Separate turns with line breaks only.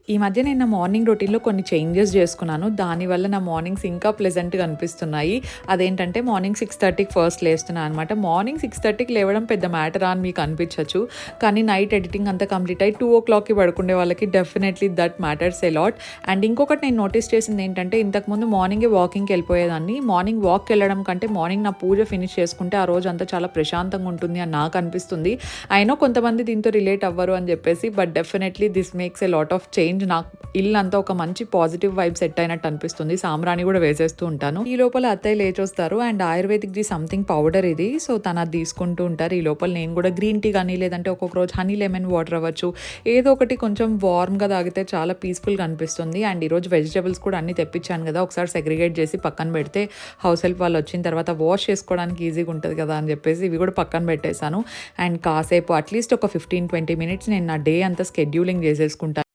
ఈ మధ్య నేను నా మార్నింగ్ రొటీన్‌లో కొన్ని చేంజెస్ జేసుకున్నాను. దానివల్ల నా మార్నింగ్స్ ఇంకా ప్లెజెంట్‌గా అనిపిస్తున్నాయి. అదేంటంటే మార్నింగ్ 6:30కి ఫస్ట్ లేస్తున్నా అనమాట. మార్నింగ్ 6:30కి లేవడం పెద్ద మ్యాటరా అని మీకు అనిపించొచ్చు. కానీ నైట్ ఎడిటింగ్ అంతా కంప్లీట్ అయ్యి 2:00కి పడుకునే వాళ్ళకి definitely that matters a lot. And ఇంకొకటి నేను నోటీస్ చేసింది ఏంటంటే ఇంతకుముందు మార్నింగే వాకింగ్‌కి వెళ్ళిపోయేదాన్ని. మార్నింగ్ వాక్‌కి వెళ్ళడం కంటే మార్నింగ్ నా పూజ ఫినిష్ చేసుకుంటే ఆ రోజంతా చాలా ప్రశాంతంగా ఉంటుంది అని నాకు అనిపిస్తుంది. ఐ నో కొంతమంది దీంతో రిలేట్ అవ్వరు అని చెప్పేసి, but definitely this makes a lot of change. నాకు ఇల్లంతా ఒక మంచి పాజిటివ్ వైబ్ సెట్ అయినట్టు అనిపిస్తుంది. సాంబ్రాణి కూడా వేసేస్తూ ఉంటాను. ఈ లోపల అత్తయ్య లేచొస్తారు and ayurvedic the something powder ఇది. సో తను అది తీసుకుంటూ ఉంటారు. ఈ లోపల నేను కూడా గ్రీన్ టీ కానీ లేదంటే ఒక్కొక్క రోజు హనీ లెమన్ వాటర్ అవ్వచ్చు, ఏదో ఒకటి కొంచెం వార్మ్గా తాగితే చాలా పీస్ఫుల్గా అనిపిస్తుంది. అండ్ ఈరోజు వెజిటబుల్స్ కూడా అన్ని తెప్పించాను కదా, ఒకసారి సెగ్రిగేట్ చేసి పక్కన పెడితే హౌస్ హెల్ప్ వాళ్ళు వచ్చిన తర్వాత వాష్ చేసుకోవడానికి ఈజీగా ఉంటుంది కదా అని చెప్పేసి ఇవి కూడా పక్కన పెట్టేశాను. అండ్ కాసేపు అట్లీస్ట్ ఒక 15-20 మినిట్స్ నేను నా డే అంతా స్కెడ్యూలింగ్ చేసేసుకుంటాను.